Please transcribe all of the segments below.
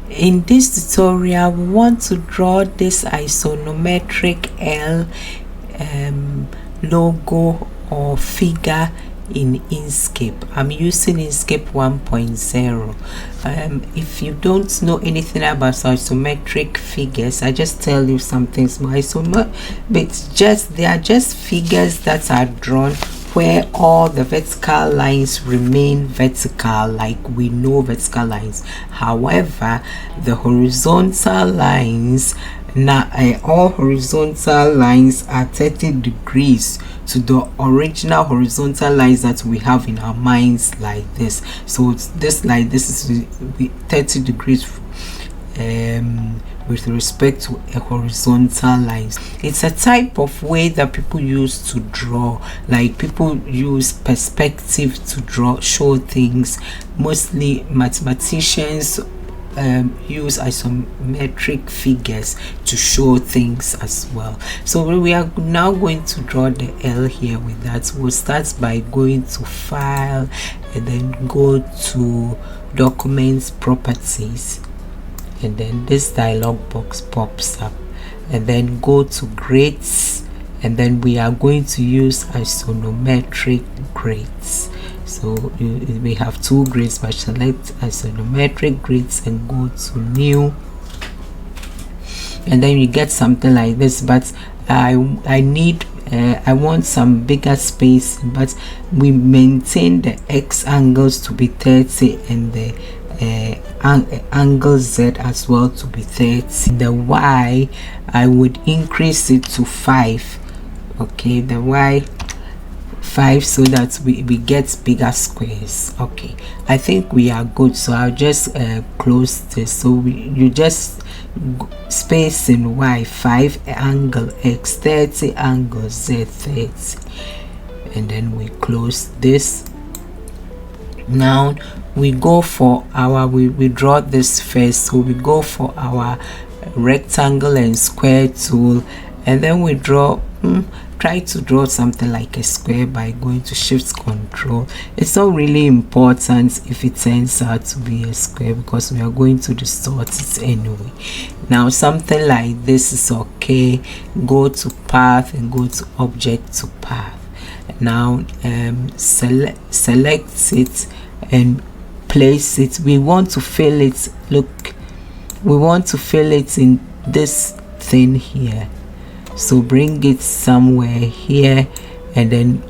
In this tutorial, we want to draw this isometric L logo or figure in Inkscape. I'm using Inkscape 1.0. If you don't know anything about isometric figures, I just tell you some things. But they are just figures that are drawn where all the vertical lines remain vertical, like we know vertical lines. However, the horizontal lines, now all horizontal lines are 30 degrees to the original horizontal lines that we have in our minds, like this. So this is 30 degrees with respect to a horizontal lines. It's a type of way that people use to draw, like people use perspective to show things. Mostly mathematicians use isometric figures to show things as well. So we are now going to draw the L here with that. We'll start by going to File and then go to Documents, Properties, and then this dialog box pops up, and then go to Grids, and then we are going to use Isometric Grids. So we have two grids, but select Isometric Grids and go to New, and then you get something like this. But I want some bigger space, but we maintain the X angles to be 30 and the angle Z as well to be 30. The Y, I would increase it to 5. Okay, the Y 5, so that we get bigger squares. Okay, I think we are good, so I'll just close this. So you just space in Y 5, angle X 30, angle Z 30, and then we close this. Now we go for our we draw this first, so we go for our rectangle and square tool, and then we draw try to draw something like a square by going to Shift Control. It's not really important if it turns out to be a square, because we are going to distort it anyway. Now something like this is okay. Go to Path and go to Object to Path. Now select it and place it. We want to fill it. Look, we want to fill it in this thing here. So bring it somewhere here, and then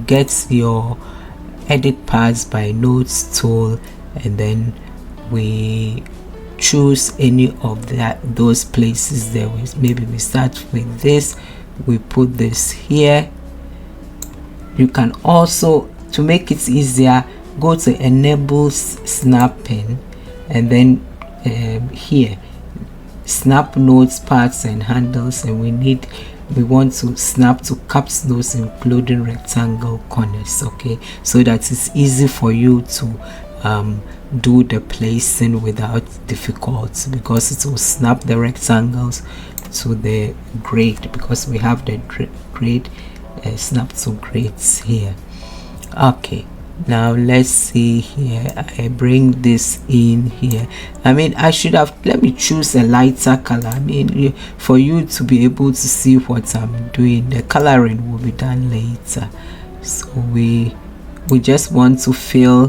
get your Edit Paths by Nodes tool, and then we choose any of those places there. Maybe we start with this, we put this here. You can also, to make it easier, go to Enable Snapping, and then here snap nodes, parts and handles, and we want to snap to caps nodes including rectangle corners. Okay, so that it's easy for you to do the placing without difficulty, because it will snap the rectangles to the grade, because we have the grade snap to grades here. Okay, now let's see here. I bring this in here. I mean, I should have, let me choose a lighter color. I mean, for you to be able to see what I'm doing. The coloring will be done later. So we just want to fill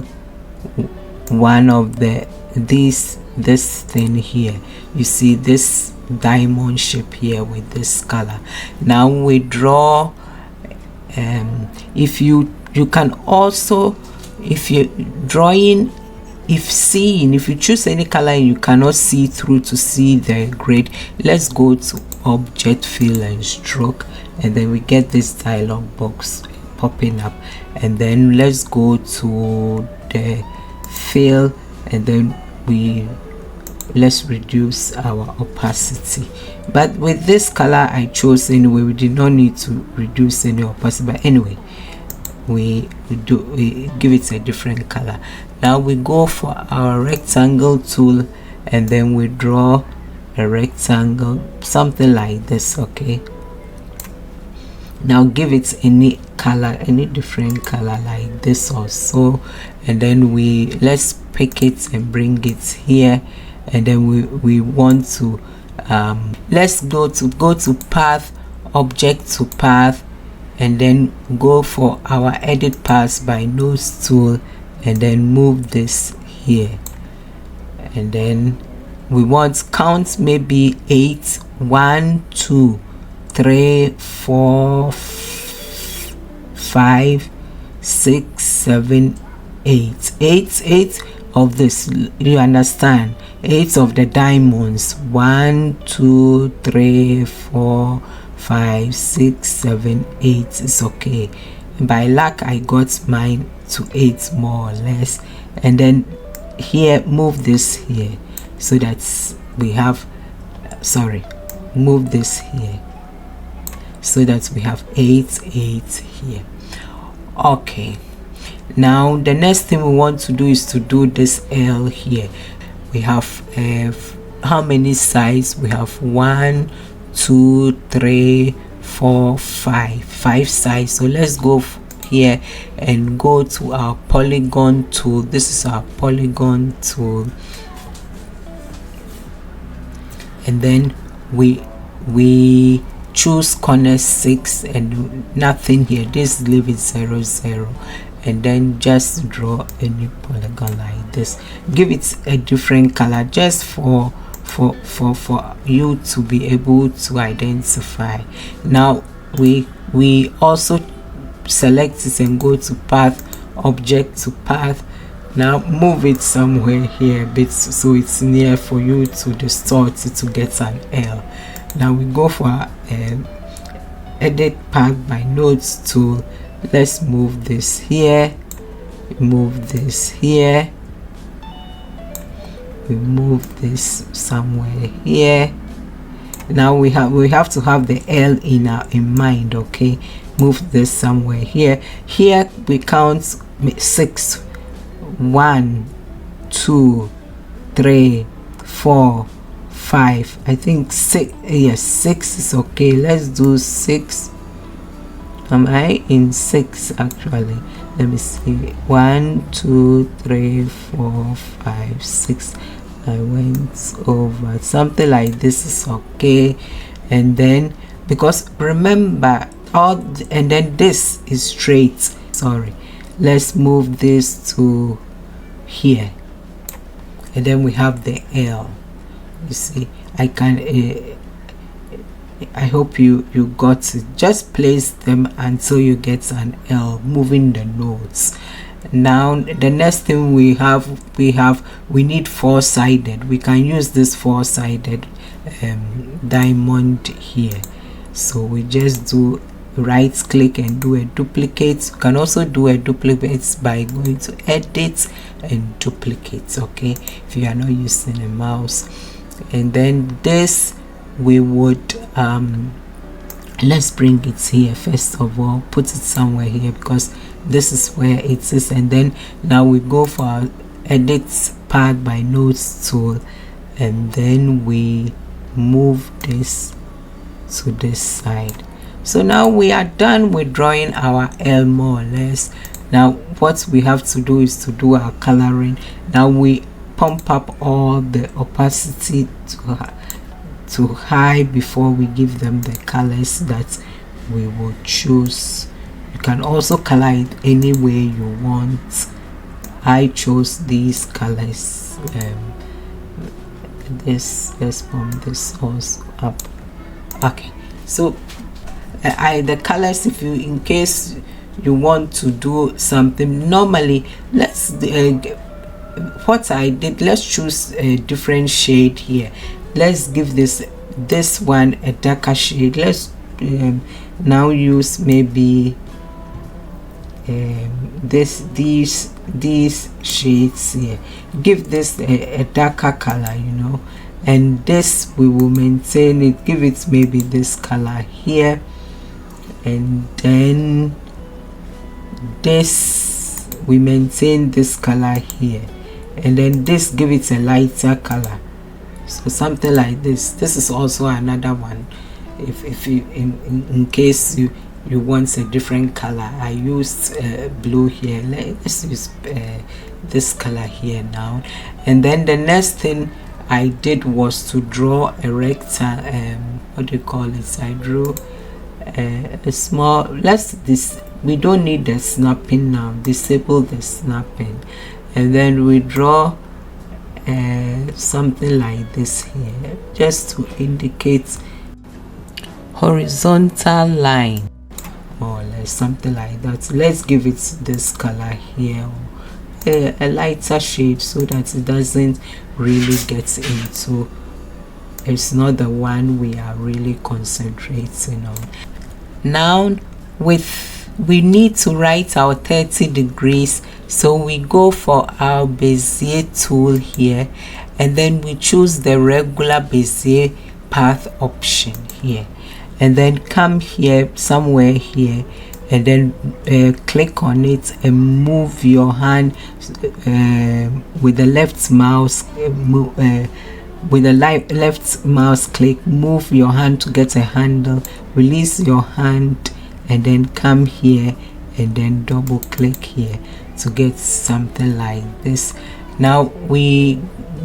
one of this thing here. You see this diamond shape here with this color. Now we draw. If you can also, if you're drawing, if you choose any color and you cannot see through to see the grade, let's go to Object, Fill and Stroke, and then we get this dialog box popping up, and then let's go to the Fill, and then let's reduce our opacity. But with this color I chose anyway, we did not need to reduce any opacity, but anyway, we give it a different color. Now we go for our rectangle tool, and then we draw a rectangle, something like this. Okay, now give it any color, any different color like this or so, and then let's pick it and bring it here, and then we want to let's go to path, object to path, and then go for our edit paths by nose tool, and then move this here, and then we want count maybe 8, 1 2 3 4 5 6 7 8 of this, you understand, 8 of the diamonds, 1 2 3 4 5 6 7 8 is okay. By luck I got mine to 8 more or less, and then here move this here so that we have move this here so that we have 8 here. Okay, now the next thing we want to do is to do this L here. We have how many sides? We have 1 2 3 4 5 sides. So let's go here and go to our polygon tool. This is our polygon tool, and then we choose corner 6 and nothing here. This leave it 0 0, and then just draw any polygon like this. Give it a different color just for you to be able to identify. Now we also select it and go to path, object to path. Now move it somewhere here a bit so it's near for you to distort it to get an L. Now we go for edit path by nodes tool. Let's move this here, move this here, we move this somewhere here. Now we have to have the L in mind. Okay, move this somewhere here. Here we count 6, 1 2 3 4 5. I think 6. Yes, 6 is okay. Let's do 6. Am I in 6 actually? Let me see. 1 2 3 4 5 6. I went over. Something like this is okay. And then because remember and then this is straight. Sorry, let's move this to here, and then we have the L. You see, I can I hope you got it. Just place them until you get an L, moving the nodes. Now the next thing we need 4-sided. We can use this 4-sided diamond here. So we just do right click and do a duplicate. You can also do a duplicate by going to edit and duplicate, okay, if you are not using a mouse. And then this we would let's bring it here first of all, put it somewhere here because this is where it is. And then now we go for our edit path by nodes tool, and then we move this to this side. So now we are done with drawing our L more or less. Now what we have to do is to do our coloring. Now we pump up all the opacity to high before we give them the colors that we will choose. You can also color it any way you want. I chose these colors. Let's pump this also up. Okay, so the colors, if you in case you want to do something normally, let's what I did, let's choose a different shade here. Let's give this one a darker shade. Let's now use maybe these shades here. Give this a darker color, you know, and this we will maintain it. Give it maybe this color here, and then this we maintain this color here, and then this give it a lighter color. So something like this. This is also another one. If you in case you want a different color, I used blue here. Let's use this color here now. And then the next thing I did was to draw a rectangle. What do you call it? I drew a small, we don't need the snapping now, disable the snapping, and then we draw something like this here, just to indicate horizontal line, more or less, something like that. Let's give it this color here, a lighter shade, so that it doesn't really get into, it's not the one we are really concentrating on. Now we need to write our 30 degrees, so we go for our Bezier tool here, and then we choose the regular Bezier path option here, and then come here somewhere here, and then click on it and move your hand with the left mouse, with the left mouse click, move your hand to get a handle, release your hand, and then come here and then double click here to get something like this. Now we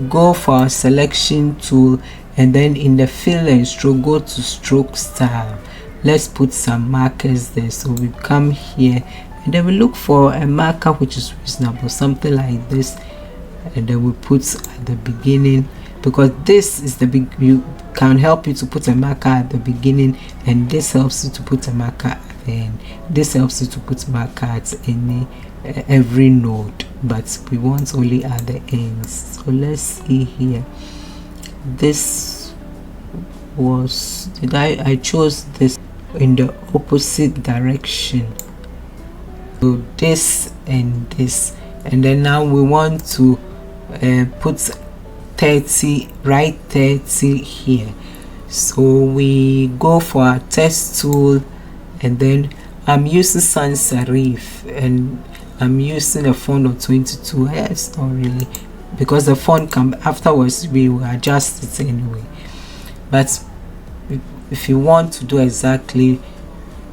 go for our selection tool, and then in the fill and stroke, go to stroke style. Let's put some markers there. So we come here and then we look for a marker which is reasonable, something like this, and then we put at the beginning, because this is the big, you can help you to put a marker at the beginning, and this helps you to put a marker at the end. This helps you to put marker at every node, but we want only at the ends. So let's see here. This was, I chose this in the opposite direction, so this and this, and then now we want to put 30, right 30 here. So we go for our text tool, and then I'm using sans serif, and I'm using a font of 22. It's not really, because the font can afterwards we will adjust it anyway, but if you want to do exactly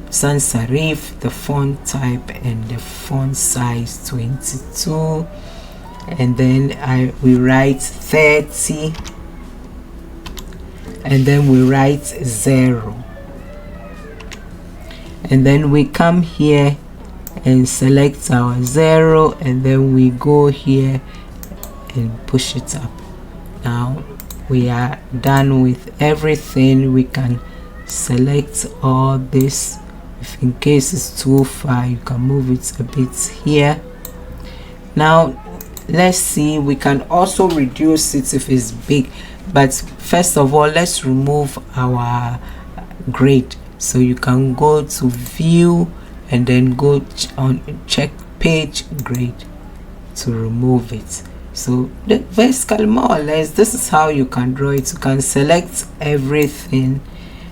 sans serif, the font type and the font size 22, and then we write 30, and then we write 0, and then we come here and select our 0, and then we go here and push it up. Now we are done with everything. We can select all this. If in case it's too far, you can move it a bit here. Now let's see, we can also reduce it if it's big, but first of all let's remove our grid. So you can go to view and then go on check page grid to remove it. So basically, more or less, this is how you can draw it. You can select everything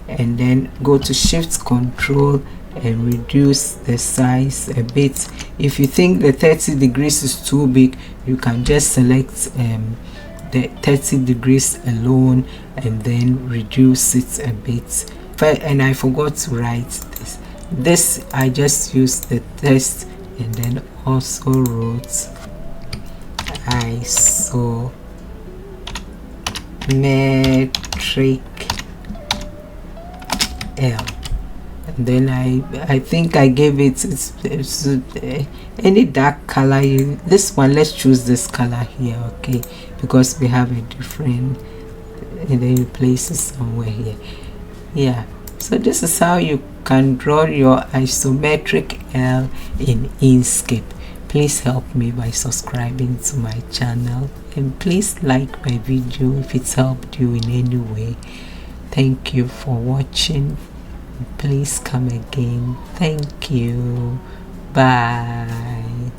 and then go to shift control and reduce the size a bit. If you think the 30 degrees is too big, you can just select the 30 degrees alone and then reduce it a bit. And I forgot to write this I just used the text and then also wrote Isometric, and then I think I gave it any dark color. This one, let's choose this color here, okay, because we have a different, and then you place it somewhere here. Yeah, so this is how you can draw your isometric L in Inkscape. Please help me by subscribing to my channel, and please like my video if it's helped you in any way. Thank you for watching. Please come again. Thank you. Bye.